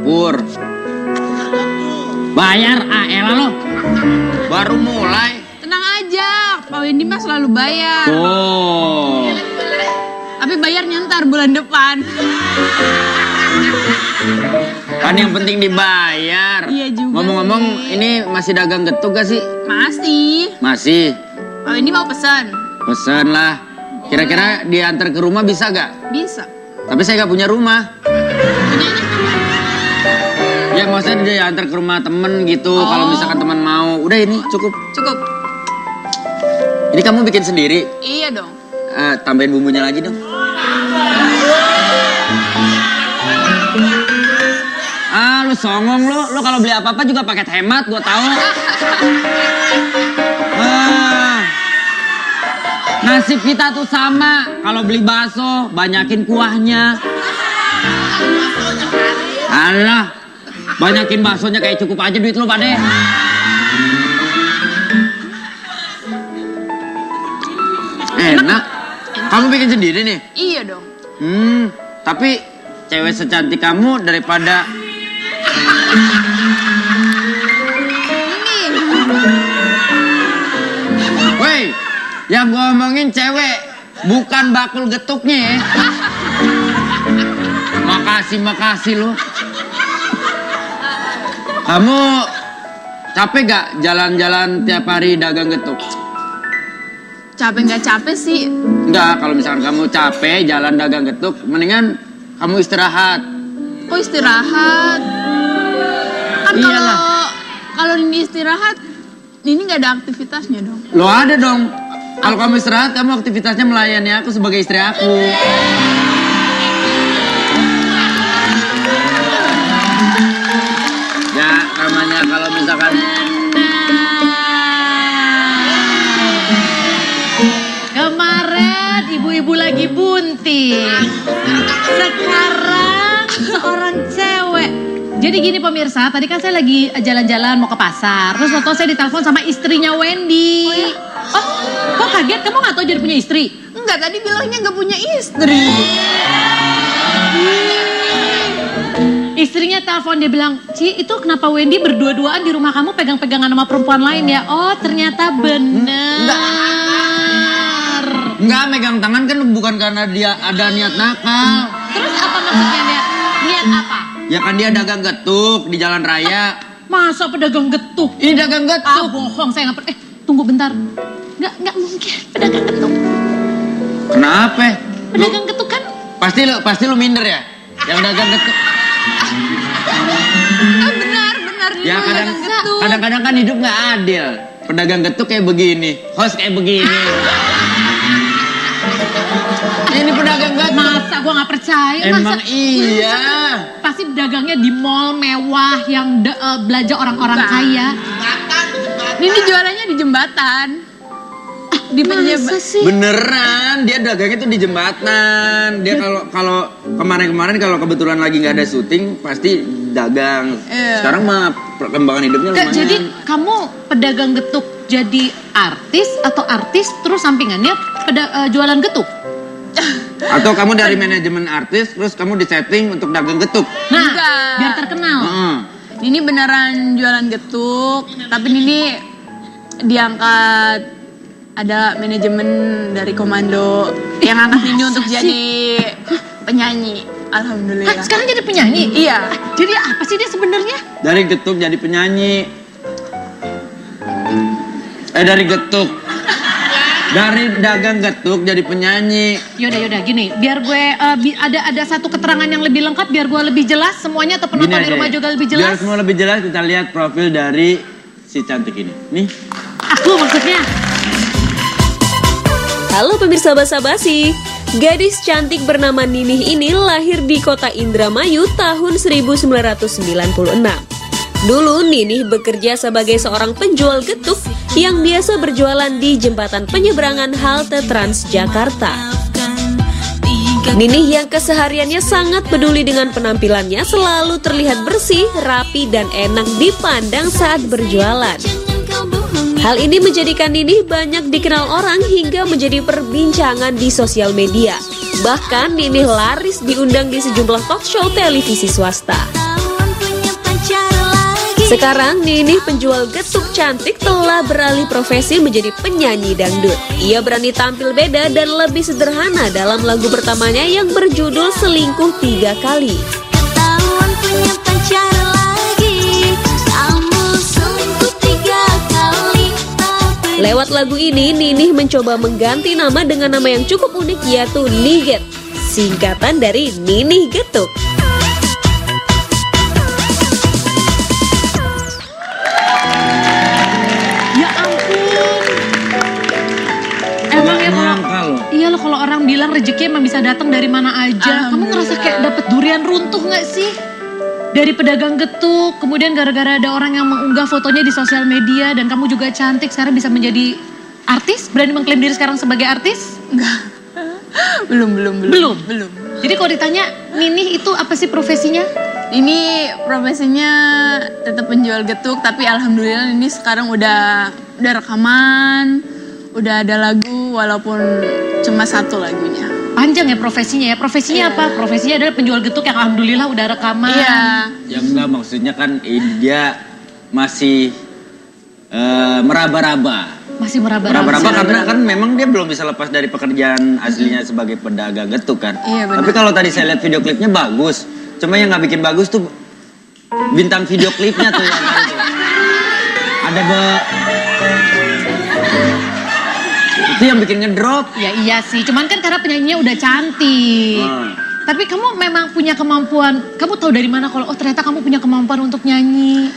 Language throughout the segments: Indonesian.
dapur. Bayar, elah lo. Baru mulai. Tenang aja, Pak Wendy mah selalu bayar. Oh. Tapi bayarnya ntar bulan depan. Kan yang penting dibayar. Iya juga. Ngomong-ngomong, ini masih dagang getuk gak sih? Masih. Masih. Pak Wendy mau pesan? Pesan lah. Kira-kira diantar ke rumah bisa gak? Bisa. Tapi saya gak punya rumah. Punyanya? Ya maksudnya diantar ke rumah temen gitu. Oh. Kalau misalkan teman mau. Udah ini cukup. Cukup. Ini kamu bikin sendiri? Iya dong. Tambahin bumbunya lagi dong. Lu songong lu. Lu kalau beli apa-apa juga paket hemat, gua tahu. Nasib kita tuh sama. Kalau beli bakso, banyakin kuahnya. Alah, banyakin baksonya kayak cukup aja duit lu, Pade. Enak. Kamu bikin sendiri nih? Iya dong. Tapi cewek secantik kamu daripada... Woi, yang gua omongin cewek, bukan bakul getuknya ya. Makasih lu. Kamu capek gak jalan-jalan tiap hari dagang getuk? Capek nggak capek sih? Enggak, kalau misalkan kamu capek jalan dagang getuk, mendingan kamu istirahat. Kok istirahat? Kan kalau Nini istirahat, Nini nggak ada aktivitasnya dong. Lo ada dong. Kalau kamu istirahat, kamu aktivitasnya melayani aku sebagai istri aku. Ya, namanya kalau misalkan... Kemarin ibu-ibu lagi bunting. Sekarang seorang cewek. Jadi gini pemirsa, tadi kan saya lagi jalan-jalan mau ke pasar. Terus waktu saya ditelepon sama istrinya Wendy. Oh, kok kaget? Kamu gak tahu jadi punya istri? Enggak, tadi bilangnya nggak punya istri. Istrinya telepon, dia bilang, Ci, itu kenapa Wendy berdua-duaan di rumah kamu pegang-pegangan sama perempuan lain ya? Oh, ternyata bener. Enggak, megang tangan kan bukan karena dia ada niat nakal. Terus apa maksudnya niat apa? Ya kan dia dagang getuk di jalan raya. Masa pedagang getuk? Ini dagang getuk. Bohong, saya nggak pernah. Tunggu bentar. Nggak mungkin pedagang getuk. Kenapa? Pedagang getuk kan? Pasti lu minder ya? Yang dagang getuk. Benar. Ya dagang getuk. kadang-kadang kan hidup nggak adil. Pedagang getuk kayak begini, host kayak begini. Ini pedagang getuk. Masa gua nggak percaya? Emang iya. Pasti dagangnya di mall mewah yang belanja orang-orang kaya. Nini jualannya di jembatan. Di Masa sih? Beneran, dia dagangnya tuh di jembatan. Dia kalau kemarin kalau kebetulan lagi nggak ada syuting pasti dagang. Sekarang mah perkembangan hidupnya lumayan. Jadi kamu pedagang getuk jadi artis atau artis terus sampingannya jualan getuk? Atau kamu dari manajemen artis terus kamu disetting untuk dagang getuk? Nah, Enggak. biar terkenal. Nini beneran jualan getuk, tapi Nini diangkat ada manajemen dari komando yang angkat Nini untuk jadi penyanyi. Alhamdulillah. Sekarang jadi penyanyi? Iya. Jadi apa sih dia sebenarnya? Dari getuk jadi penyanyi. Dari getuk. Dari dagang getuk jadi penyanyi. Yaudah gini, biar gue ada satu keterangan yang lebih lengkap biar gue lebih jelas semuanya atau penonton di rumah juga lebih Biar jelas. semua lebih jelas kita lihat profil dari si cantik ini. Nih. Aku maksudnya. Halo pemirsa Basa-Basi. Gadis cantik bernama Ninih ini lahir di kota Indramayu tahun 1996. Dulu Ninih bekerja sebagai seorang penjual getuk yang biasa berjualan di jembatan penyeberangan halte Transjakarta. Ninih yang kesehariannya sangat peduli dengan penampilannya selalu terlihat bersih, rapi, dan enak dipandang saat berjualan. Hal ini menjadikan Ninih banyak dikenal orang hingga menjadi perbincangan di sosial media. Bahkan Ninih laris diundang di sejumlah talk show televisi swasta. Sekarang Ninih penjual getuk cantik telah beralih profesi menjadi penyanyi dangdut. Ia berani tampil beda dan lebih sederhana dalam lagu pertamanya yang berjudul Selingkuh 3 Kali. Ketahuan punya pacar lagi, kamu selingkuh 3 kali. Lewat lagu ini, Ninih mencoba mengganti nama dengan nama yang cukup unik yaitu Niget, singkatan dari Ninih Getuk. Ya ampun. Emang ya kalau iya loh, kalau orang bilang rezeki emang bisa datang dari mana aja. Kamu ngerasa kayak dapet durian runtuh nggak sih? Dari pedagang getuk, kemudian gara-gara ada orang yang mengunggah fotonya di sosial media dan kamu juga cantik, sekarang bisa menjadi artis? Berani mengklaim diri sekarang sebagai artis? Enggak. Belum. Jadi kalau ditanya, Ninih itu apa sih profesinya? Ini profesinya tetap penjual getuk, tapi alhamdulillah ini sekarang udah rekaman, udah ada lagu walaupun cuma 1 lagunya. Panjang ya profesinya ya. Profesinya apa? Profesinya adalah penjual getuk yang alhamdulillah udah rekaman. Iya. Ya enggak, maksudnya kan dia masih meraba-raba. Masih meraba-raba. Meraba-raba karena kan memang dia belum bisa lepas dari pekerjaan aslinya sebagai pedagang getuk kan. Iya, benar. Tapi kalau tadi saya lihat video klipnya bagus. Cuma yang nggak bikin bagus tuh bintang video klipnya tuh. Yang kan tuh. Ada itu yang bikin ngedrop. Ya iya sih, cuman kan karena penyanyinya udah cantik. Tapi kamu memang punya kemampuan, kamu tahu dari mana kalau ternyata kamu punya kemampuan untuk nyanyi?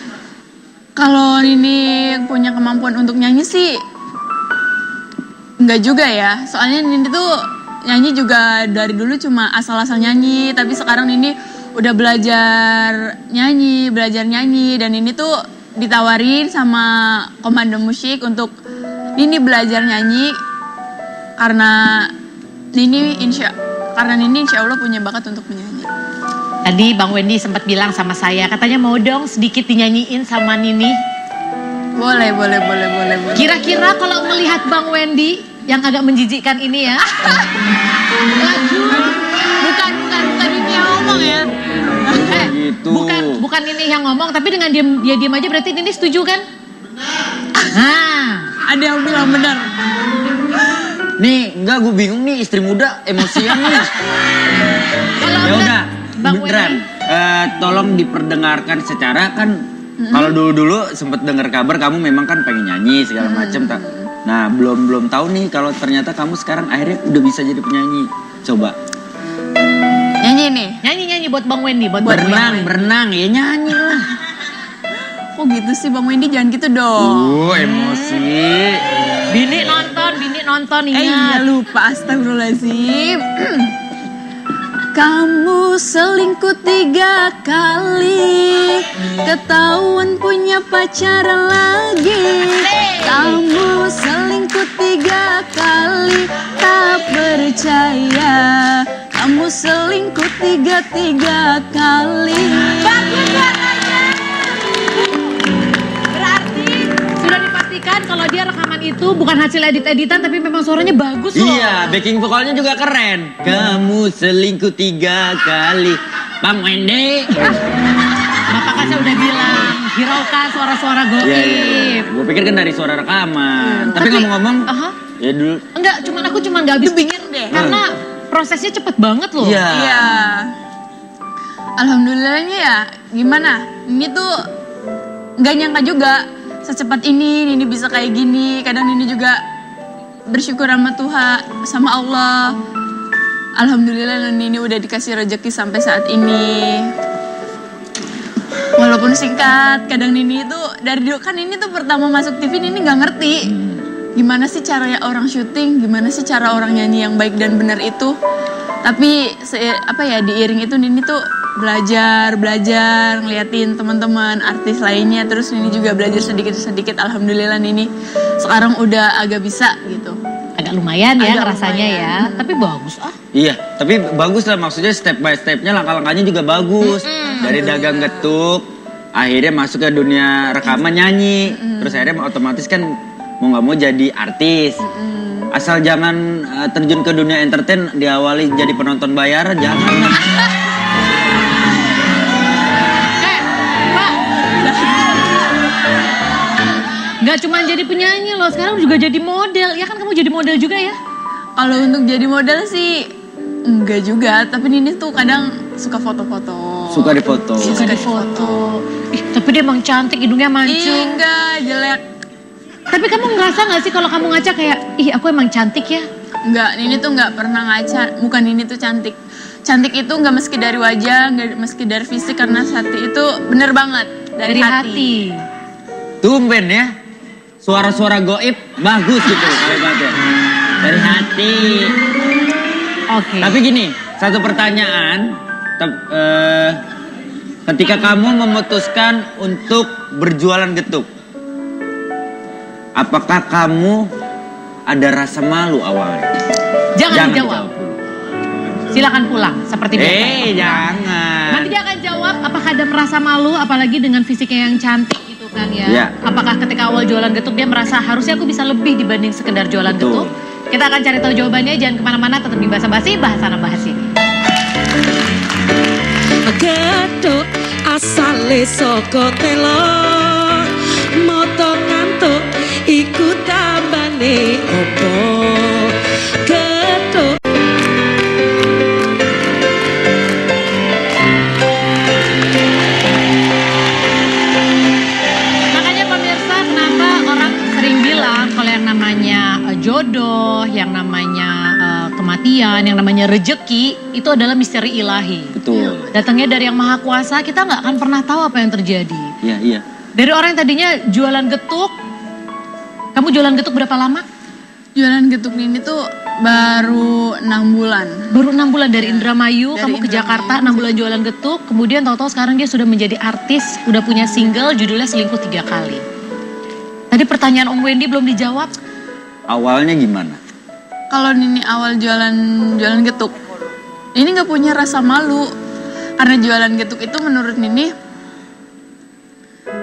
Kalau Nini punya kemampuan untuk nyanyi sih enggak juga ya. Soalnya Nini tuh nyanyi juga dari dulu cuma asal-asal nyanyi, tapi sekarang Nini udah belajar nyanyi dan ini tuh ditawarin sama Komando Musik untuk Nini belajar nyanyi karena Nini insya Allah punya bakat untuk menyanyi. Tadi Bang Wendy sempat bilang sama saya, katanya mau dong sedikit dinyanyiin sama Nini. Boleh. Kira-kira kalau melihat Bang Wendy yang agak menjijikkan ini ya. Bukan ini yang ngomong ya. Gitu. Bukan Nini yang ngomong, tapi dengan dia diam aja berarti Nini setuju kan? Nah, Ada yang bilang benar. Nih, enggak, gue bingung nih, istri muda emosian nih. kalau Ya enggak, udah, Bang beneran. Wendy. Tolong diperdengarkan secara kan. Kalau dulu sempet dengar kabar kamu memang kan pengen nyanyi segala macam. Nah, belum tahu nih kalau ternyata kamu sekarang akhirnya udah bisa jadi penyanyi. Coba. Nyanyi nih. Nyanyi buat Bang Wendy, buat Berenang, ya nyanyi lah. Kok gitu sih Bang Wendy, jangan gitu dong. Emosi. Bini nonton ingat. Iya lupa, astagfirullahaladzim. Kamu selingkuh 3 kali, ketahuan punya pacar lagi. Kamu selingkuh 3 kali, tak percaya. Kamu selingkuh 3 kali. Bagus suaranya. Berarti sudah dipastikan kalau dia rekaman itu bukan hasil edit-editan tapi memang suaranya bagus loh. Iya, backing vokalnya juga keren. Kamu selingkuh 3 kali, Bang Wendy. Bapak kan saya udah bilang, hiraukan suara-suara goib. Iya. Gue pikir kan dari suara rekaman. Tapi ngomong-ngomong, ya dulu. Enggak, aku cuma nggak habis pikir deh. karena prosesnya cepet banget loh. Iya. Iya. Alhamdulillahnya ya, gimana? Ini tuh nggak nyangka juga secepat ini bisa kayak gini. Kadang ini juga bersyukur sama Tuhan, sama Allah. Alhamdulillah Nini udah dikasih rezeki sampai saat ini. Walaupun singkat, kadang Nini itu dari dulu kan ini tuh pertama masuk TV Nini nggak ngerti gimana sih cara orang syuting, gimana sih cara orang nyanyi yang baik dan benar itu. Tapi diiring itu Nini tuh belajar ngeliatin teman-teman artis lainnya, terus Nini juga belajar sedikit. Alhamdulillah Nini sekarang udah agak bisa gitu. Agak lumayan ya Agak rasanya lumayan. ya, tapi bagus Iya, tapi bagus lah, maksudnya step by stepnya, langkah-langkahnya juga bagus. Dari dagang getuk, akhirnya masuk ke dunia rekaman nyanyi. Terus akhirnya otomatis kan mau gak mau jadi artis. Asal jangan terjun ke dunia entertain diawali jadi penonton bayaran, jangan lah. Pak, Nggak cuma jadi penyanyi loh, sekarang juga jadi model. Ya kan kamu jadi model juga ya? Kalau untuk jadi model sih enggak juga, tapi Nini tuh kadang suka foto-foto. Suka difoto. Suka di foto. Ih, tapi dia emang cantik, hidungnya Ih, mancung. enggak, jelek. Tapi kamu ngerasa nggak sih kalau kamu ngaca kayak, ih aku emang cantik ya? Enggak, Nini tuh enggak pernah ngaca. Bukan Nini tuh cantik. Cantik itu enggak meski dari wajah, enggak meski dari fisik, karena hati itu bener banget. Dari hati. Tumben ya. Suara-suara goib bagus gitu kalimatnya. Dari hati. Oke. Tapi gini, satu pertanyaan. Ketika kamu memutuskan untuk berjualan getuk, apakah kamu ada rasa malu awalnya? Jangan dijawab. Silakan pulang seperti biasa. Jangan. Nanti dia akan jawab apakah ada merasa malu apalagi dengan fisiknya yang cantik gitu kan ya. Iya. Apakah ketika awal jualan getuk dia merasa harusnya aku bisa lebih dibanding sekedar jualan Betul. getuk. Kita akan cari tahu jawabannya, jangan kemana-mana, tetap di Basa Basi, bahasa bahas ini. Getuk asale saka telo moto ngantuk iku tambane opo getuk. Makanya pemirsa, kenapa orang sering bilang kalau yang namanya jodoh, yang namanya kematian, yang namanya rejeki itu adalah misteri ilahi. Betul. Datangnya dari yang maha kuasa, kita nggak akan pernah tahu apa yang terjadi. Iya, iya. Dari orang yang tadinya jualan getuk, kamu jualan getuk berapa lama? Jualan getuk Nini tuh baru 6 bulan. Baru 6 bulan dari Indramayu, Dari kamu ke Indramayu. Jakarta 6 bulan jualan getuk, kemudian tahu-tahu sekarang dia sudah menjadi artis, udah punya single judulnya Selingkuh 3 Kali. Tadi pertanyaan Om Wendy belum dijawab. Awalnya gimana? Kalau Nini awal jualan getuk, Nini nggak punya rasa malu karena jualan getuk itu menurut Nini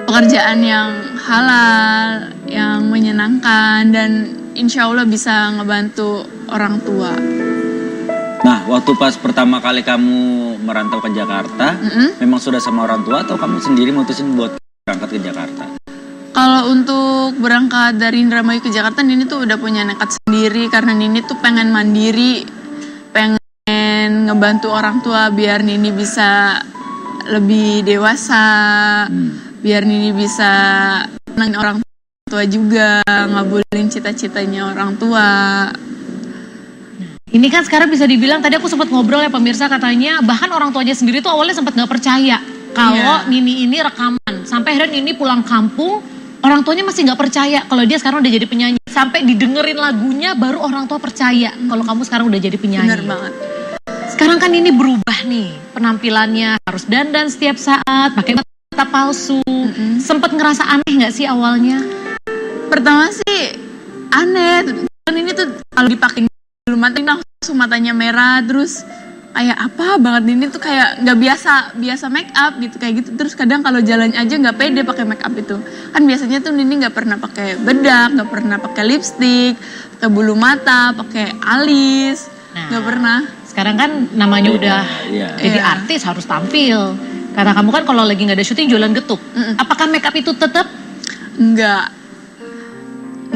pekerjaan yang halal, yang menyenangkan, dan insya Allah bisa ngebantu orang tua. Nah, waktu pas pertama kali kamu merantau ke Jakarta, memang sudah sama orang tua atau kamu sendiri mutusin buat berangkat ke Jakarta? Kalau untuk berangkat dari Indramayu ke Jakarta, Nini tuh udah punya nekat sendiri karena Nini tuh pengen mandiri, pengen ngebantu orang tua biar Nini bisa lebih dewasa, biar Nini bisa nenangin orang tua juga, ngabulin cita-citanya orang tua. Ini kan sekarang bisa dibilang, tadi aku sempat ngobrol ya pemirsa, katanya bahkan orang tuanya sendiri tuh awalnya sempat nggak percaya kalau Iya. Nini ini rekaman. Sampai akhirnya Nini pulang kampung, orang tuanya masih nggak percaya kalau dia sekarang udah jadi penyanyi. Sampai didengerin lagunya baru orang tua percaya kalau kamu sekarang udah jadi penyanyi. Bener banget. Sekarang kan ini berubah nih, penampilannya harus dandan setiap saat, pakai mata palsu. Sempet ngerasa aneh nggak sih awalnya? Pertama sih aneh, kan ini tuh kalau dipakai dulu langsung matanya merah, terus kayak apa banget ini tuh kayak nggak biasa make up gitu kayak gitu. Terus kadang kalau jalan aja nggak pede pakai make up itu. Kan biasanya tuh Nini nggak pernah pakai bedak, nggak pernah pakai lipstick, pakai bulu mata, pakai alis, nggak pernah. Sekarang kan namanya udah Iya. jadi Iya. artis, harus tampil. Kata kamu kan kalau lagi nggak ada syuting jualan getuk. Apakah make up itu tetap Nggak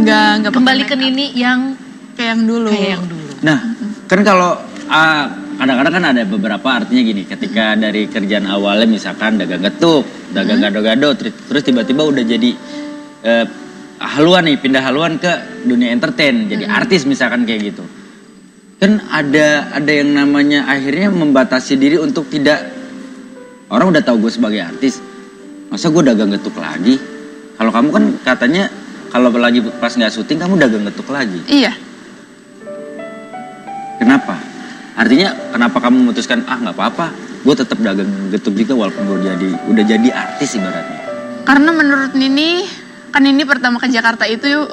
pakai kembali ke make up. Nini yang kayak yang dulu. kayak yang dulu? Nah, kan kalau kadang-kadang kan ada beberapa artinya gini, ketika dari kerjaan awalnya misalkan dagang getuk, dagang gado-gado, terus tiba-tiba udah jadi haluan nih, pindah haluan ke dunia entertain, jadi artis misalkan kayak gitu. Kan ada yang namanya akhirnya membatasi diri untuk tidak, orang udah tahu gue sebagai artis, masa gue dagang getuk lagi? Kalau kamu kan katanya kalau lagi pas nggak syuting kamu dagang getuk lagi. Iya. Kenapa? Artinya kenapa kamu memutuskan nggak apa-apa, gue tetap dagang getuk juga walaupun gue udah jadi artis ibaratnya. Karena menurut Nini, kan Nini pertama ke Jakarta itu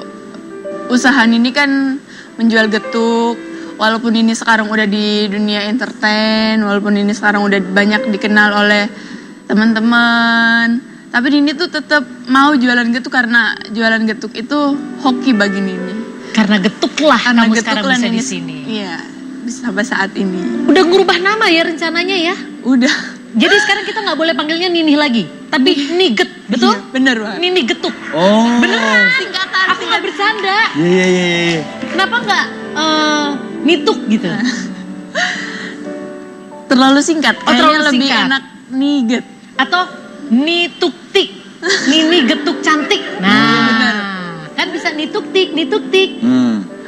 usaha Nini kan menjual getuk. Walaupun Nini sekarang udah di dunia entertain, walaupun Nini sekarang udah banyak dikenal oleh teman-teman, tapi Nini tuh tetap mau jualan getuk karena jualan getuk itu hoki bagi Nini. Karena getuk lah Karena kamu getuk sekarang lah bisa Nini, di sini. Iya, bisa sampai saat ini. Udah ngubah nama ya rencananya ya? Udah. Jadi sekarang kita nggak boleh panggilnya Nini lagi. tapi niget, betul? Iya, bener banget. Nini getuk. Oh. Beneran. Singkatan. Aku nggak bercanda. Iya. Kenapa nggak nituk gitu? Terlalu singkat. Oh, terlalu Kayaknya lebih singkat. enak niget. Atau nituktik, Nini getuk cantik. Nah, kan bisa nituktik.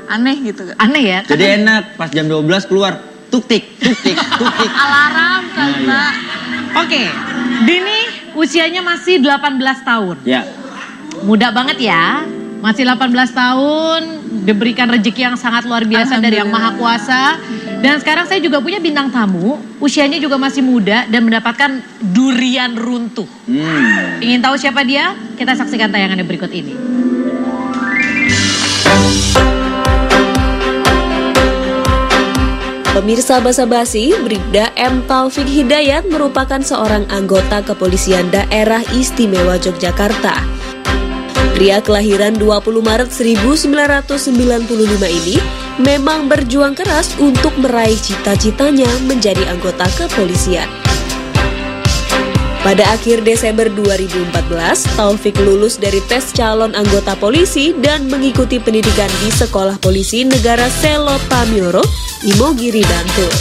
Aneh gitu kan. Aneh ya? Jadi enak pas jam 12 keluar tuktik. Alarm kan, Nah, iya. Mbak. Oke, Dini usianya masih 18 tahun. Ya. Muda banget ya. Masih 18 tahun, diberikan rezeki yang sangat luar biasa dari Yang Maha Kuasa. Dan sekarang saya juga punya bintang tamu, usianya juga masih muda dan mendapatkan durian runtuh. Ingin tahu siapa dia? Kita saksikan tayangannya berikut ini. Pemirsa Basa-Basi, Bribda M. Taufik Hidayat merupakan seorang anggota Kepolisian Daerah Istimewa Yogyakarta. Pria kelahiran 20 Maret 1995 ini memang berjuang keras untuk meraih cita-citanya menjadi anggota kepolisian. Pada akhir Desember 2014, Taufik lulus dari tes calon anggota polisi dan mengikuti pendidikan di Sekolah Polisi Negara Selo Pamioro, Imogiri, Bantul.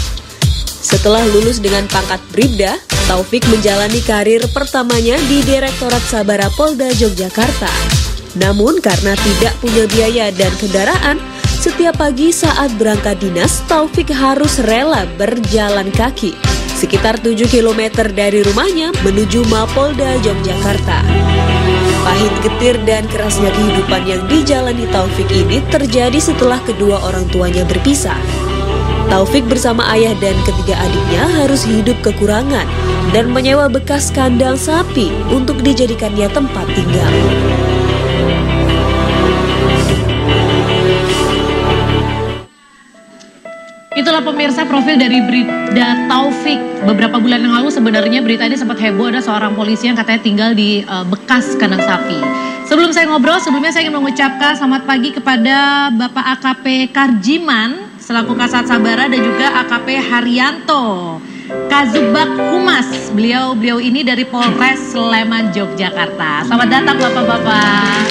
Setelah lulus dengan pangkat Bribda, Taufik menjalani karir pertamanya di Direktorat Sabara Polda Yogyakarta. Namun karena tidak punya biaya dan kendaraan, setiap pagi saat berangkat dinas, Taufik harus rela berjalan kaki sekitar 7 km dari rumahnya menuju Mapolda Yogyakarta. Pahit getir dan kerasnya kehidupan yang dijalani Taufik ini terjadi setelah kedua orang tuanya berpisah. Taufik bersama ayah dan ketiga adiknya harus hidup kekurangan dan menyewa bekas kandang sapi untuk dijadikannya tempat tinggal. Itulah pemirsa profil dari Bribda Taufik. Beberapa bulan yang lalu sebenarnya berita ini sempat heboh, ada seorang polisi yang katanya tinggal di bekas kandang sapi. Sebelum saya ngobrol, sebelumnya saya ingin mengucapkan selamat pagi kepada Bapak AKP Karjiman selaku Kasat Sabara dan juga AKP Haryanto Kazubak Humas. Beliau ini dari Polres Sleman, Yogyakarta. Selamat datang Bapak-bapak.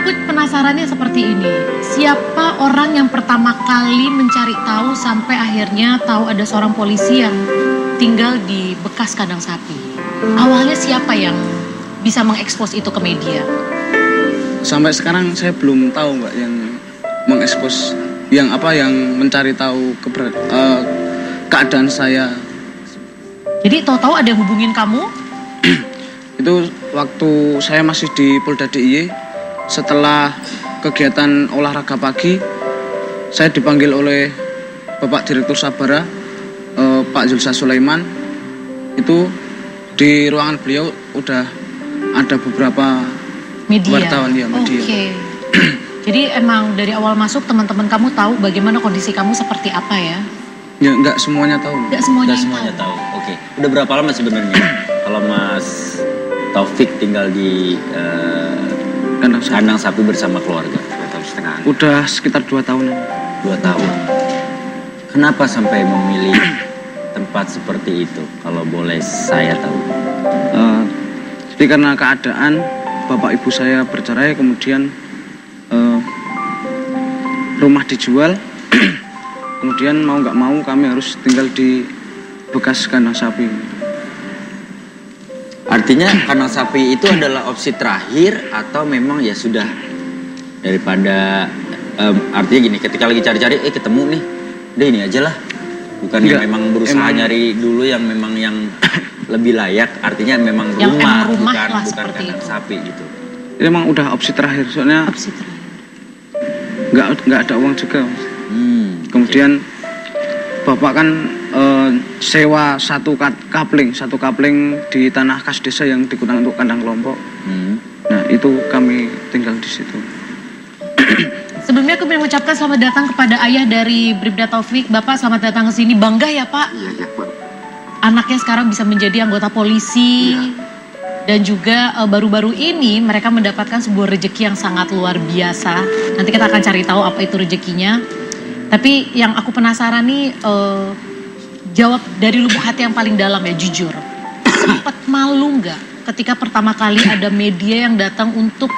Aku penasarannya seperti ini. Siapa orang yang pertama kali mencari tahu sampai akhirnya tahu ada seorang polisi yang tinggal di bekas kandang sapi? Awalnya siapa yang bisa mengekspos itu ke media? Sampai sekarang saya belum tahu Mbak yang mengekspos yang mencari tahu keadaan saya. Jadi tahu-tahu ada yang hubungin kamu? Itu waktu saya masih di Polda DIY. Setelah kegiatan olahraga pagi, saya dipanggil oleh Bapak Direktur Sabara, Pak Zulsa Sulaiman. Itu di ruangan beliau udah ada beberapa Media. wartawan ya, media. Oke. Jadi emang dari awal masuk teman-teman kamu tahu bagaimana kondisi kamu seperti apa ya? Ya nggak semuanya tahu. Nggak semuanya, Nggak semuanya tahu. Oke. Udah berapa lama sebenarnya kalau Mas Taufik tinggal di kandang sapi bersama keluarga? 2 tahun setengah. Udah sekitar 2 tahunan. 2 tahun. Kenapa sampai memilih tempat seperti itu? Kalau boleh saya tahu. Jadi karena keadaan bapak ibu saya bercerai, kemudian rumah dijual, kemudian mau nggak mau kami harus tinggal di bekas kandang sapi. Artinya kandang sapi itu adalah opsi terakhir atau memang ya sudah daripada artinya gini, ketika lagi cari-cari ketemu nih, udah ini aja lah. Bukan yang memang berusaha nyari dulu yang memang yang lebih layak, artinya memang Yang rumah, emang rumah bukan lah seperti kandang itu. sapi gitu. Ini emang udah opsi terakhir, soalnya Opsi terakhir. nggak ada uang juga. Kemudian bapak kan sewa satu kapling di tanah kas desa yang digunakan untuk kandang kelompok. Nah itu kami tinggal di situ. Sebelumnya aku ingin mengucapkan selamat datang kepada ayah dari Bribda Taufik. Bapak selamat datang ke sini. Bangga ya Pak? Iya, Pak. Anaknya sekarang bisa menjadi anggota polisi. Dan juga baru-baru ini mereka mendapatkan sebuah rezeki yang sangat luar biasa. Nanti kita akan cari tahu apa itu rezekinya. Tapi yang aku penasaran nih, jawab dari lubuk hati yang paling dalam ya, jujur. Sempat malu nggak ketika pertama kali ada media yang datang untuk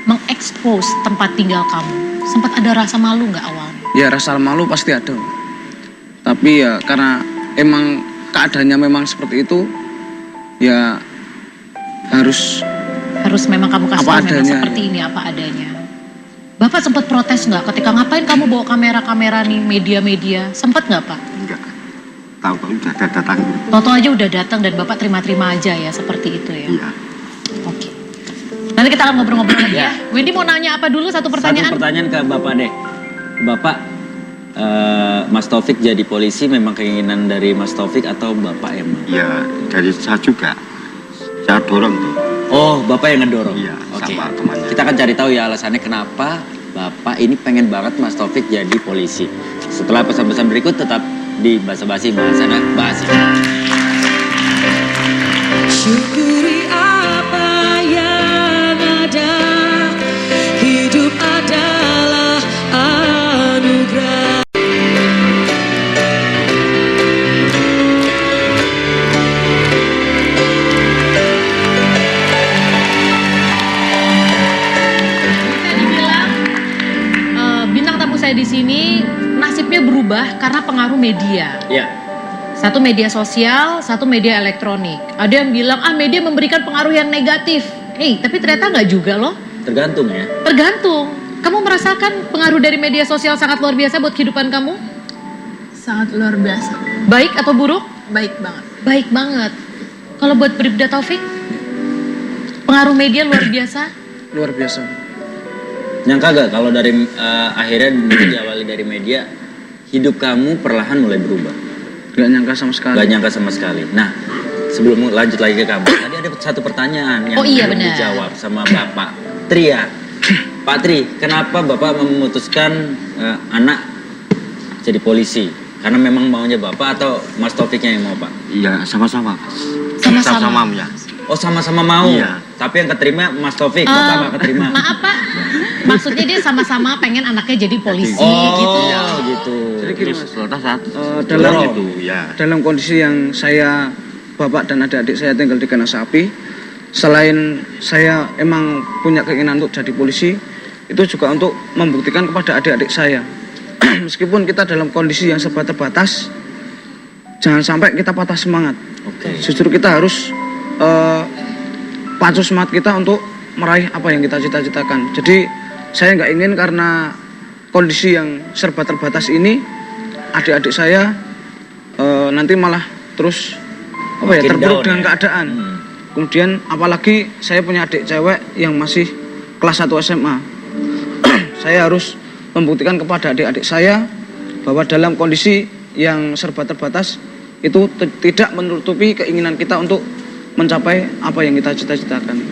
mengekspos tempat tinggal kamu? Sempat ada rasa malu nggak awalnya? Ya rasa malu pasti ada. Tapi ya karena emang keadaannya memang seperti itu, ya harus memang kamu kasih Apa tahu memang adanya. seperti ini apa adanya. Bapak sempat protes nggak ketika ngapain kamu bawa kamera-kamera nih media-media? Sempat nggak Pak? Enggak. Tahu-tahu udah datang. Toto aja udah datang dan Bapak terima-terima aja ya seperti itu ya. Iya. Oke. Nanti kita akan ngobrol-ngobrol lagi ya. Wendy mau nanya apa dulu satu pertanyaan? Satu pertanyaan ke Bapak deh. Bapak, Mas Taufik jadi polisi memang keinginan dari Mas Taufik atau Bapak emang? Iya, dari saya juga. Saya dorong tuh. Oh, Bapak yang ngedorong? Iya, Oke. sama temannya. Kita akan cari tahu ya alasannya kenapa Bapak ini pengen banget Mas Taufik jadi polisi. Setelah pesan-pesan berikut tetap di Basa Basi Bahasana Basi. Syukuri apa yang ada, hidup adalah anugerah. Bisa dibilang bintang tamu saya di sini nasibnya berubah karena pengaruh media. Iya. Satu media sosial, satu media elektronik. Ada yang bilang media memberikan pengaruh yang negatif. Tapi ternyata nggak juga loh. Tergantung ya. Tergantung. Kamu merasakan pengaruh dari media sosial sangat luar biasa buat kehidupan kamu? Sangat luar biasa. Baik atau buruk? Baik banget. Baik banget. Kalau buat Bribda Taufik, pengaruh media luar biasa. luar biasa. Nyangka gak kalau dari akhirnya mungkin diawali dari media, hidup kamu perlahan mulai berubah? Gak nyangka sama sekali. Gak nyangka sama sekali. Nah, sebelum lanjut lagi ke kamu, tadi ada satu pertanyaan yang belum benar. dijawab sama Bapak Tri ya. Pak Tri, kenapa Bapak memutuskan anak jadi polisi? Karena memang maunya Bapak atau Mas Taufiknya yang mau Pak? Iya, sama-sama, Mas. Sama-sama. ya. Oh sama-sama mau? Iya. Tapi yang keterima Mas Taufik, Bapak gak keterima? Maaf Pak, maksudnya dia sama-sama pengen anaknya jadi polisi Oh gitu. gitu. Jadi gini Terus Mas, lantas saat dalam itu, ya. dalam kondisi yang saya, bapak dan adik-adik saya tinggal di Kanasapi, selain saya emang punya keinginan untuk jadi polisi, itu juga untuk membuktikan kepada adik-adik saya. Meskipun kita dalam kondisi yang serba terbatas, jangan sampai kita patah semangat. Oke. Justru kita harus pacu semangat kita untuk meraih apa yang kita cita-citakan. Jadi saya nggak ingin karena kondisi yang serba terbatas ini, adik-adik saya nanti malah terus Makin terpuruk down dengan ya? keadaan. Kemudian apalagi saya punya adik cewek yang masih kelas 1 SMA. Saya harus membuktikan kepada adik-adik saya bahwa dalam kondisi yang serba terbatas itu tidak menutupi keinginan kita untuk mencapai apa yang kita cita-citakan.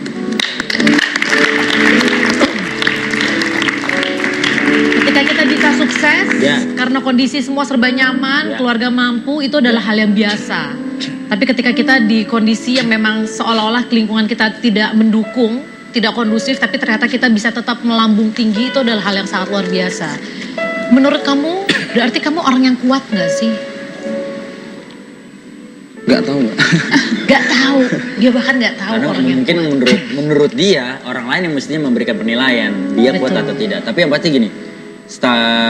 Ketika kita bisa sukses, Ya. karena kondisi semua serba nyaman, Ya. keluarga mampu, itu adalah hal yang biasa. Tapi ketika kita di kondisi yang memang seolah-olah lingkungan kita tidak mendukung, tidak kondusif, tapi ternyata kita bisa tetap melambung tinggi, itu adalah hal yang sangat luar biasa. Menurut kamu, berarti kamu orang yang kuat nggak sih? Nggak tahu Mbak. Gak tahu, dia bahkan nggak tahu Karena orang yang mungkin kuat. menurut dia, orang lain yang mestinya memberikan penilaian dia kuat Betul. atau tidak. Tapi yang pasti gini,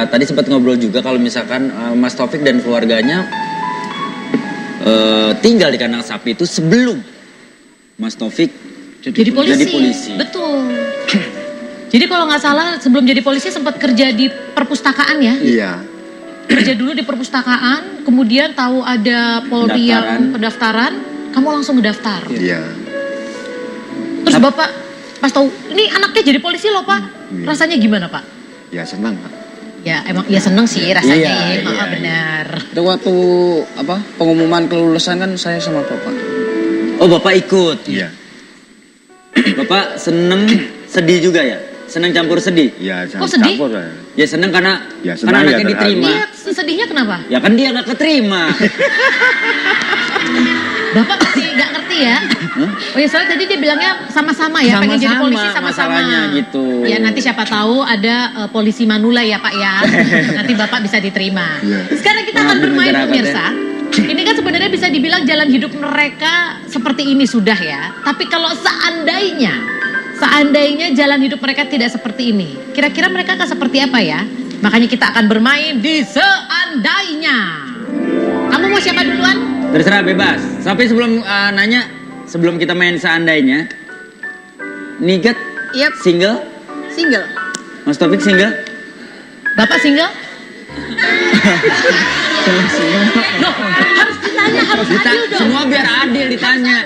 tadi sempat ngobrol juga kalau misalkan Mas Taufik dan keluarganya tinggal di kandang sapi itu sebelum Mas Taufik Jadi polisi. Jadi polisi. Betul. Jadi kalau nggak salah sebelum jadi polisi sempat kerja di perpustakaan ya? Iya. Kerja dulu di perpustakaan, kemudian tahu ada Polri yang pendaftaran, kamu langsung ngedaftar. Iya. Terus Bapak pas tahu ini anaknya jadi polisi loh Pak, rasanya gimana Pak? Ya senang, Pak. Ya emang ya seneng sih rasanya Iya, ya, iya, benar. Itu waktu pengumuman kelulusan kan saya sama bapak. Oh Bapak ikut. Iya. Bapak seneng sedih juga ya? Seneng campur sedih? Iya, Kok sedih? campur, ya. Ya seneng karena Ya, senang anaknya ya, diterima. Dia sedihnya kenapa? Ya kan dia gak keterima. Bapak masih nggak ngerti ya? Oh ya soalnya tadi dia bilangnya sama-sama ya, pengen jadi Sama-sama polisi sama-sama. masalahnya gitu. Ya nanti siapa tahu ada polisi manula ya Pak ya. Nanti Bapak bisa diterima. Iya. Sekarang kita akan Pengabdi bermain negara, pemirsa. Ini kan sebenarnya bisa dibilang jalan hidup mereka seperti ini sudah ya. Tapi kalau seandainya jalan hidup mereka tidak seperti ini, kira-kira mereka akan seperti apa ya? Makanya kita akan bermain di seandainya. Kamu mau siapa duluan? Terserah, bebas. Tapi sebelum nanya, sebelum kita main seandainya, Niget Yep, single, single. Mas Taufik single. Bapak single? Loh, harus ditanya, harus adil dong. Semua biar adil ditanya.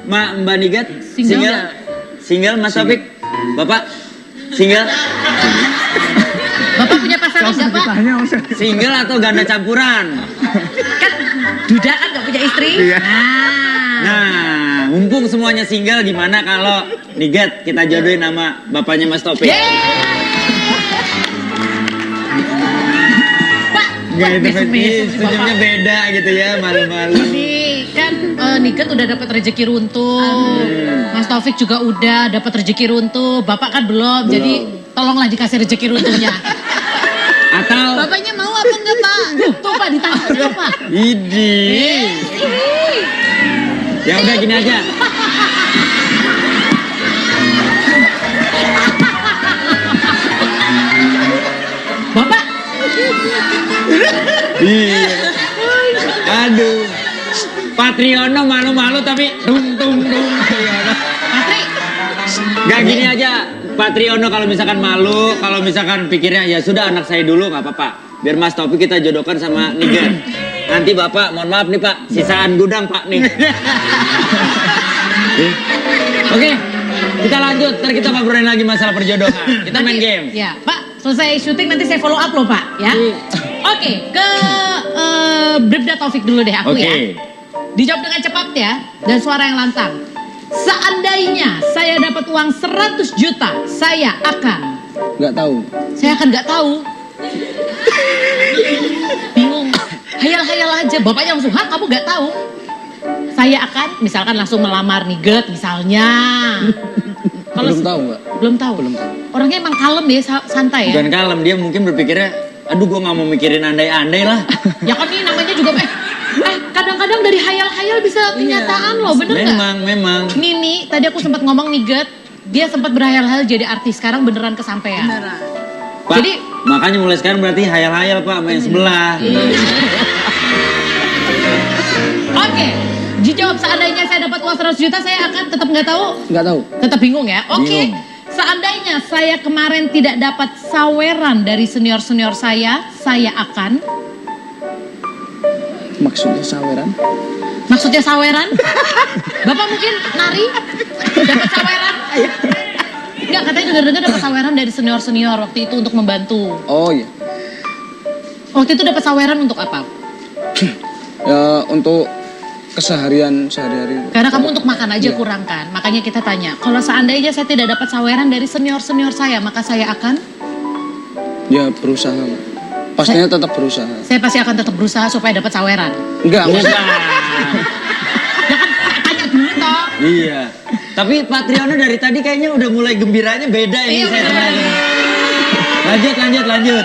Mbak Niget Single. Single, Mas Taufik. Bapak single. Bapak punya pasangan nggak Pak? Single atau ganda campuran? Kan duda kan nggak punya istri. Nah, mumpung semuanya single, gimana kalau Niget kita jodohin sama bapaknya Mas Taufik? Pak, Gak itu mesum-mesum sih, senyumnya Bapak. beda gitu ya, malu-malu. Ini kan Niket udah dapat rezeki runtuh, Mas Taufik juga udah dapat rezeki runtuh, Bapak kan belum. Jadi tolonglah dikasih rezeki runtuhnya. Atau Bapaknya mau apa enggak, Pak? Tuh Pak ditanya tuh Pak. Idi. Ya udah gini aja. Bapak, Iya. Aduh. Patriono malu-malu tapi dung. Patriono. Patri, Gak gini aja. Patriono kalau misalkan malu, kalau misalkan pikirnya ya sudah anak saya dulu nggak apa-apa. Biar Mas Taufik kita jodohkan sama Niger. Nanti Bapak, mohon maaf nih Pak, sisaan gudang Pak nih. Oke, kita lanjut. Ntar kita ngobrolin lagi masalah perjodohan. Kita main game. ya Pak, selesai syuting nanti saya follow up loh Pak ya. Oke, ke Bribda Taufik dulu deh aku ya. Dijawab dengan cepat ya, dan suara yang lantang. Seandainya saya dapat uang 100 juta, saya akan. Nggak tahu. Saya akan nggak tahu. Bingung. Hayal-hayal aja. Bapaknya langsung, hah kamu nggak tahu? Saya akan, misalkan langsung melamar Niget misalnya. Belum tahu Mbak. Belum tahu. Belum tahu. Orangnya emang kalem deh, santai ya. Bukan kalem, dia mungkin berpikirnya, aduh gue nggak mau mikirin andai-andai lah. Ya kan ini namanya juga kadang-kadang dari hayal-hayal bisa kenyataan loh, bener nggak? Memang. Nini, tadi aku sempat ngomong Niget, dia sempat berhayal-hayal jadi artis, sekarang beneran kesampaian. Beneran. Pak, Jadi makanya mulai sekarang berarti hayal-hayal Pak sama yang sebelah. oke, dijawab seandainya saya dapat uang 100 juta, saya akan tetap nggak tahu, Nggak tahu. tetap bingung ya. Oke, Bingung. seandainya saya kemarin tidak dapat saweran dari senior-senior saya akan. Maksudnya saweran? Maksudnya saweran? Bapak mungkin nari dapat saweran? Enggak, katanya dengar-dengar dapat saweran dari senior-senior waktu itu untuk membantu. Oh iya. Waktu itu dapat saweran untuk apa? Ya untuk keseharian sehari-hari. Karena kamu untuk makan aja Iya. kurang kan. Makanya kita tanya, kalau seandainya saya tidak dapat saweran dari senior-senior saya, maka saya akan? Ya berusaha. Pastinya tetap berusaha. Saya pasti akan tetap berusaha supaya dapat saweran. Enggak, Bukan. Ya kan tanya dulu toh. Iya. Tapi Patriono dari tadi kayaknya udah mulai gembiranya beda ini Iya, saya bener. teman. Lanjut.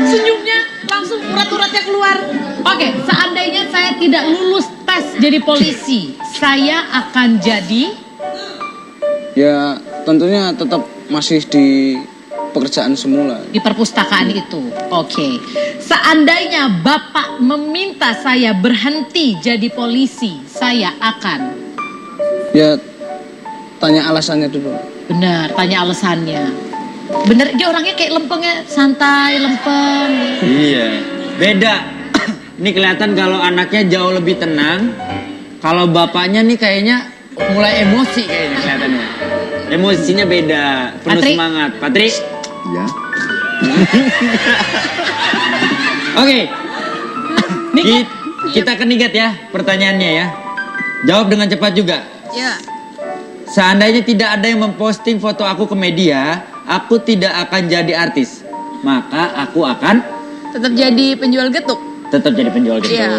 Senyumnya langsung urat-uratnya keluar. Oke, seandainya saya tidak lulus tes jadi polisi, saya akan jadi? ya tentunya tetap masih di pekerjaan semula. Di perpustakaan itu. Oke. Seandainya Bapak meminta saya berhenti jadi polisi, saya akan? Ya tanya alasannya dulu. Benar, tanya alasannya. Bener, dia orangnya kayak lempengnya, santai, lempeng. Iya. Beda. Ini kelihatan kalau anaknya jauh lebih tenang. Kalau bapaknya nih kayaknya mulai emosi kayaknya kelihatannya. Emosinya beda, penuh Patri? semangat. Patri? Ya. Oke. Niket? Kita ke Niket ya pertanyaannya ya. Jawab dengan cepat juga. Ya. Seandainya tidak ada yang memposting foto aku ke media, aku tidak akan jadi artis. Maka aku akan Tetap jadi penjual getuk. tetap jadi penjual gitu. Iya.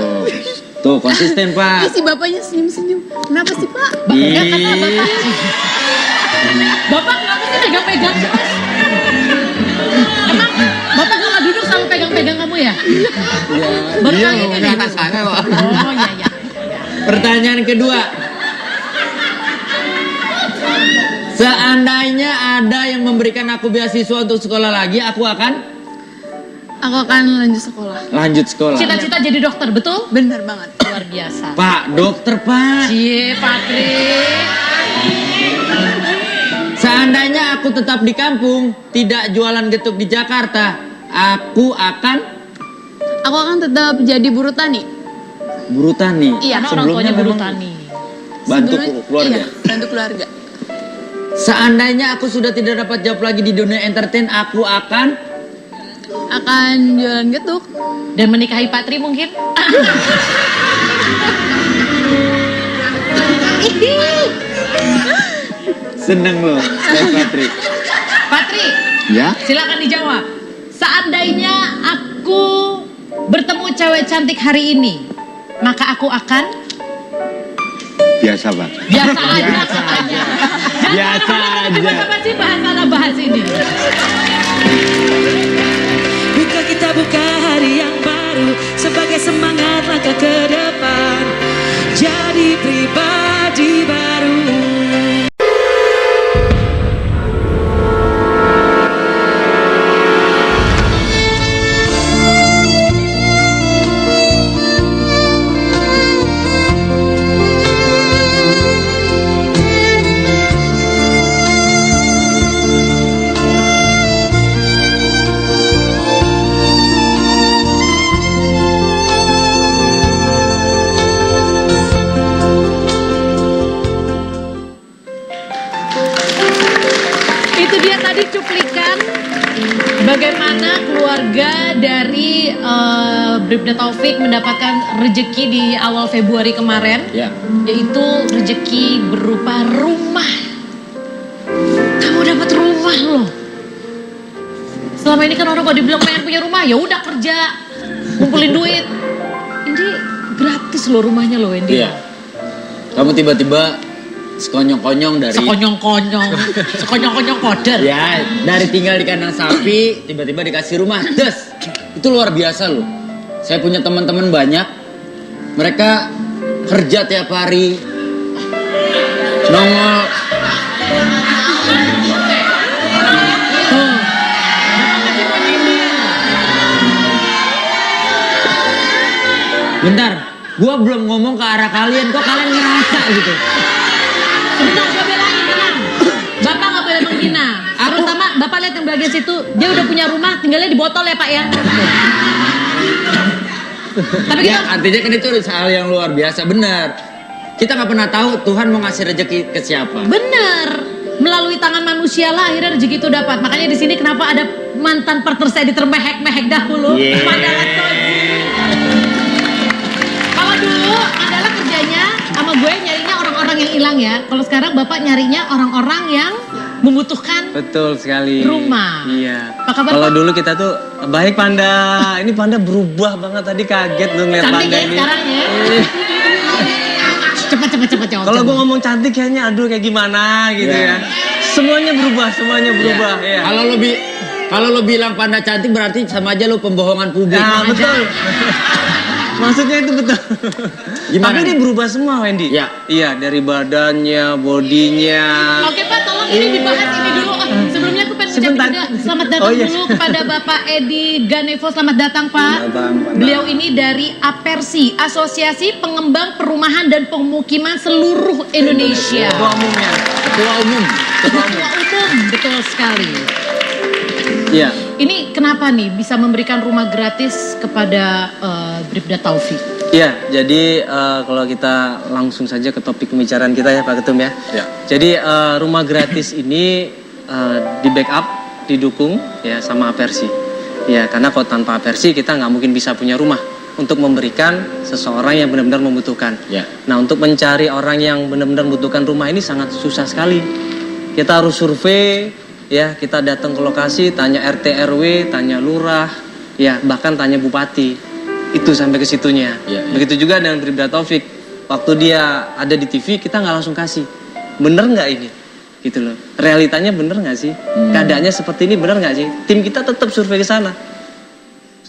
Tuh konsisten Pak. Ih, si bapaknya senyum-senyum. Kenapa sih, Pak? Enggak, karena Bapak kenapa sih pegang-pegang? Emang Bapak kalau duduk selalu pegang-pegang kamu ya? Baru kali ini nih. Oh iya. Pertanyaan kedua. Seandainya ada yang memberikan aku beasiswa untuk sekolah lagi, aku akan lanjut sekolah. lanjut sekolah. Cita-cita jadi dokter, betul? Bener banget. Luar biasa. Pak, dokter Pak. Cie, Patrick. Seandainya aku tetap di kampung, tidak jualan getuk di Jakarta, aku akan tetap jadi buruh tani. buru tani. Iya. Karena orang tuanya buruh memang tani. bantu Sebelumnya- keluarga. Iya, bantu keluarga. Seandainya aku sudah tidak dapat job lagi di dunia entertain, aku akan Jualan getuk. Dan menikahi Patri mungkin? seneng loh, Patrick. Patri, Ya, silakan dijawab. Seandainya aku bertemu cewek cantik hari ini, maka aku akan biasa Pak. biasa aja katanya. Biasa aja. Apa sih bahas ini? Buka kita buka hari yang baru sebagai semangat langkah ke depan. Jadi pribadi baru. Itu dia tadi cuplikan bagaimana keluarga dari Bribda Taufik mendapatkan rejeki di awal Februari kemarin, Ya. yaitu rejeki berupa rumah. Kamu dapat rumah loh. Selama ini kan orang kalau dibilang pengen punya rumah, ya udah kerja, kumpulin duit. Ini gratis loh rumahnya loh, Wendy. Iya. Kamu tiba-tiba sekonyong-konyong dari Sekonyong-konyong koder. ya dari tinggal di kandang sapi tiba-tiba dikasih rumah. Des. Itu luar biasa loh. Saya punya teman-teman banyak. Mereka kerja tiap hari. Nongol. Bentar, gua belum ngomong ke arah kalian, kok kalian ngerasa gitu? Sebentar, gue belain, tenang. Bapak nggak boleh menghina. Terutama Bapak lihat yang bagian situ, dia udah punya rumah, tinggalnya di botol ya Pak ya. Tapi Ya kita artinya kan itu hal yang luar biasa, benar. Kita nggak pernah tahu Tuhan mau ngasih rezeki ke siapa. bener melalui tangan manusia lah akhirnya rezeki itu dapat. Makanya di sini kenapa ada mantan partner saya ditermehek-mehek dahulu. Yeah. Mandala Toji. Kalau dulu Mandala kerjanya sama gue nyarinya orang-orang yang hilang ya. Kalau sekarang Bapak nyarinya orang-orang yang membutuhkan Betul sekali. rumah. Iya. Apa kabar, Kalau Pak? dulu kita tuh baik Panda. Ini Panda berubah banget tadi, kaget dong ngeliat Cantik Panda ya ini. sekarang ya. Cepet jawab. Kalau gue ngomong cantik kayaknya aduh kayak gimana gitu Iya. ya. Semuanya berubah ya. Kalau lo bilang Panda cantik berarti sama aja lo pembohongan publik. Nah, betul. Maksudnya itu betul. Gimana Tapi ini nih? berubah semua, Wendy. Ya. Iya, dari badannya, bodinya. Oke Pak, tolong ini dibahas ini dulu. Sebelumnya aku pengen Sebentar. ucapin juga selamat datang Oh, iya. dulu kepada Bapak Edi Ganevo. Selamat datang Pak. Selamat datang, Pak. Beliau ini dari Apersi, Asosiasi Pengembang Perumahan dan Pemukiman Seluruh Indonesia. Ketua umumnya. Ketua umum. Ketua umum, betul sekali. Iya. Ini kenapa nih bisa memberikan rumah gratis kepada Bribda Taufik? Iya, jadi kalau kita langsung saja ke topik pembicaraan kita ya Pak Ketum ya. Ya. Jadi rumah gratis ini di backup, didukung ya sama Apersi. Ya, karena kalau tanpa Apersi kita nggak mungkin bisa punya rumah untuk memberikan seseorang yang benar-benar membutuhkan. Ya. Nah, untuk mencari orang yang benar-benar membutuhkan rumah ini sangat susah sekali. Kita harus survei, ya, kita datang ke lokasi, tanya RT RW, tanya lurah, ya, bahkan tanya bupati. Itu sampai ke situnya. Ya, ya. Begitu juga dengan Bribda Taufik. Waktu dia ada di TV, kita nggak langsung kasih. Bener nggak ini? Gitu loh. Realitanya bener nggak sih? Keadaannya seperti ini bener nggak sih? Tim kita tetap survei ke sana.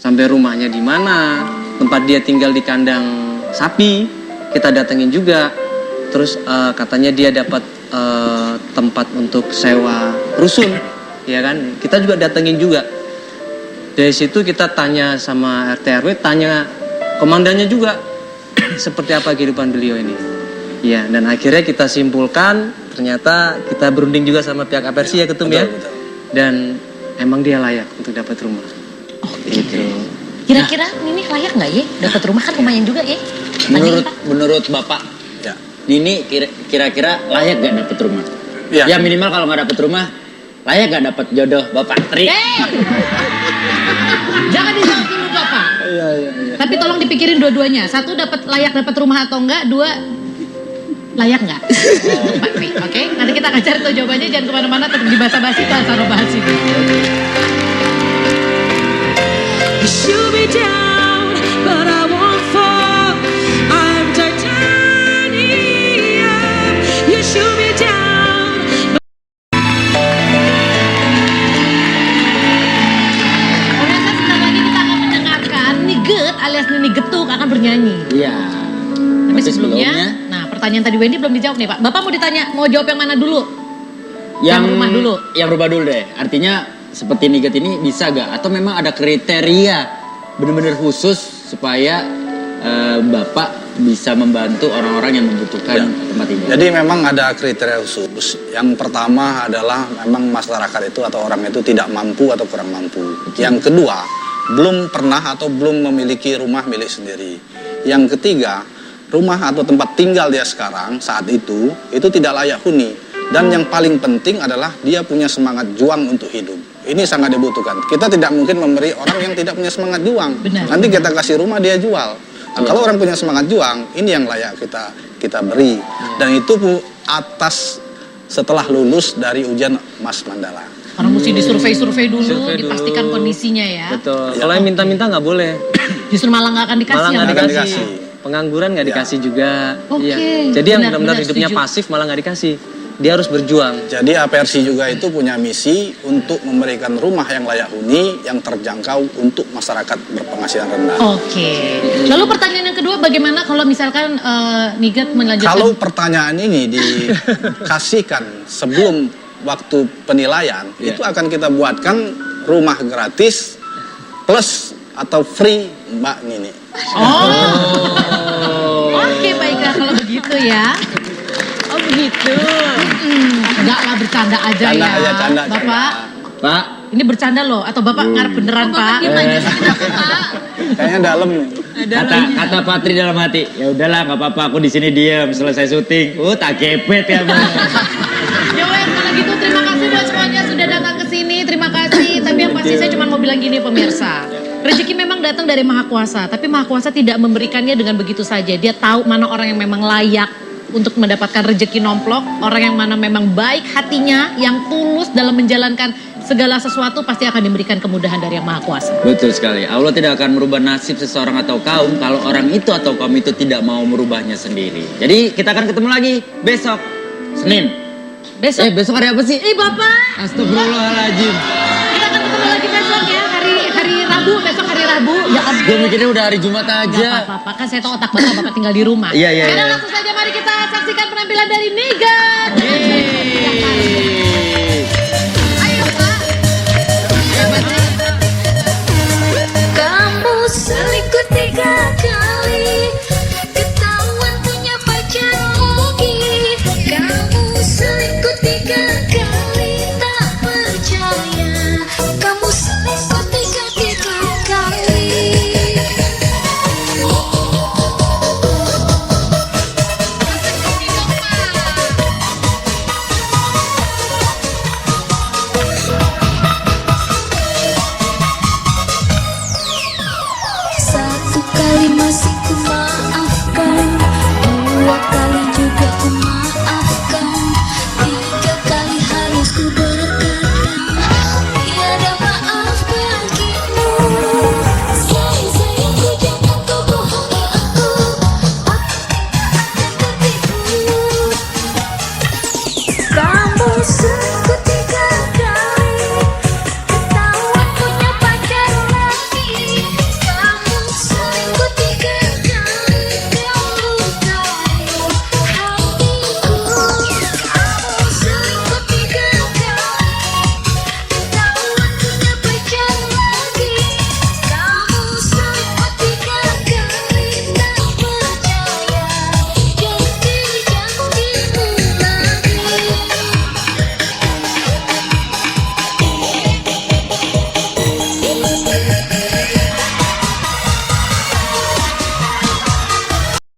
sampai rumahnya di mana, tempat dia tinggal di kandang sapi, kita datengin juga. Terus katanya dia dapat tempat untuk sewa rusun, ya kan? Kita juga datengin juga. Dari situ kita tanya sama RT RW, tanya komandannya juga seperti apa kehidupan beliau ini. Ya, dan akhirnya kita simpulkan ternyata kita berunding juga sama pihak Apersi ya Ketum ya. Dan emang dia layak untuk dapat rumah. Oh gitu. Kira-kira Nini layak nggak ya dapat rumah, kan lumayan juga ya? Menurut Bapak, Ya. Nini kira-kira layak gak dapet rumah? Ya. Ya minimal kalau nggak dapet rumah, layak gak dapet jodoh Bapak Tri? Jangan dijawab dulu Bapak. Iya. Tapi tolong dipikirin dua-duanya. Satu, layak dapat rumah atau enggak. Dua, layak nggak? Pak Tri, oke? Nanti kita akan cari tahu jawabannya. Jangan kemana-mana, tetap di Basa-Basi, Bahasa Bahas ini. You shoot me down, but I won't fall. I'm titanium. You shoot me down. Pemirsa, sebentar lagi kita akan mendengarkan Niget alias Nini Getuk akan bernyanyi. Iya. Tapi sebelumnya, nah pertanyaan tadi Wendy belum dijawab nih Pak. Bapak mau ditanya, mau jawab yang mana dulu? Yang rumah dulu. Yang rumah dulu deh. Artinya seperti Niget ini bisa gak? Atau memang ada kriteria benar-benar khusus supaya Bapak bisa membantu orang-orang yang membutuhkan tempat tinggal? Jadi memang ada kriteria khusus. Yang pertama adalah memang masyarakat itu atau orang itu tidak mampu atau kurang mampu. Yang kedua, belum pernah atau belum memiliki rumah milik sendiri. Yang ketiga, rumah atau tempat tinggal dia sekarang saat itu tidak layak huni. Dan yang paling penting adalah dia punya semangat juang untuk hidup. Ini sangat dibutuhkan. Kita tidak mungkin memberi orang yang tidak punya semangat juang. Benar. Nanti kita kasih rumah dia jual. Nah, kalau orang punya semangat juang, ini yang layak kita beri. Dan itu atas setelah lulus dari ujian Mas Mandala. Karena mesti disurvei-survei dulu, Survei dulu. dipastikan kondisinya ya. Betul. Kalau yang minta-minta nggak boleh. Justru malah nggak akan dikasih. Malah nggak ya, Pak? dikasih. Pengangguran nggak dikasih juga. Oke. Iya. Jadi yang benar-benar Benar-benar hidupnya setuju. pasif malah nggak dikasih. Dia harus berjuang. Jadi APRC juga itu punya misi untuk memberikan rumah yang layak huni, yang terjangkau untuk masyarakat berpenghasilan rendah. Oke. Lalu pertanyaan yang kedua, bagaimana kalau misalkan Niget melanjutkan? Kalau pertanyaan ini dikasihkan sebelum waktu penilaian, itu akan kita buatkan rumah gratis plus atau free Mbak Nini. Oke, baiklah kalau begitu ya. Oh begitu. Enggak lah, bercanda aja Canda ya. aja, canda, Bapak, Pak, ini bercanda loh. Atau Bapak ngarep beneran Pak? Kayaknya dalam nih. kata Patri dalam hati, ya udahlah nggak apa-apa, aku di sini diam selesai syuting. Tak gepet ya Bang. Ya wes, kalau gitu terima kasih buat semuanya sudah datang ke sini. Terima kasih. Tapi yang pasti saya cuma mau bilang gini pemirsa. Rezeki memang datang dari Maha Kuasa, tapi Maha Kuasa tidak memberikannya dengan begitu saja. Dia tahu mana orang yang memang layak untuk mendapatkan rezeki nomplok, orang yang mana memang baik hatinya, yang tulus dalam menjalankan segala sesuatu pasti akan diberikan kemudahan dari Yang Maha Kuasa. Betul sekali. Allah tidak akan merubah nasib seseorang atau kaum kalau orang itu atau kaum itu tidak mau merubahnya sendiri. Jadi kita akan ketemu lagi besok Senin. Besok. Besok hari apa sih? Bapak. Astagfirullahaladzim. Kita akan ketemu lagi besok ya, hari Rabu, besok hari Rabu. Ya ampun. Gue mikirnya udah hari Jumat Gak aja. apa-apa, kan saya tahu otak bapak tinggal di rumah. Iya. Sekarang langsung saja mari kita saksikan penampilan dari Niget. Ayo Pak. Kamu selingkuh 3 kali, ketahuan punya pacar lagi. Kamu selingkuh 3 kali, tak percaya. Kamu selingkuh 3 kali. Satu kali masih ku maafkan, 2 kali juga ku maafkan, 3 kali harus ku berkata tiada maaf bagimu. Sayang-sayangku jangan kau bohongi aku akan tertipu. Kamu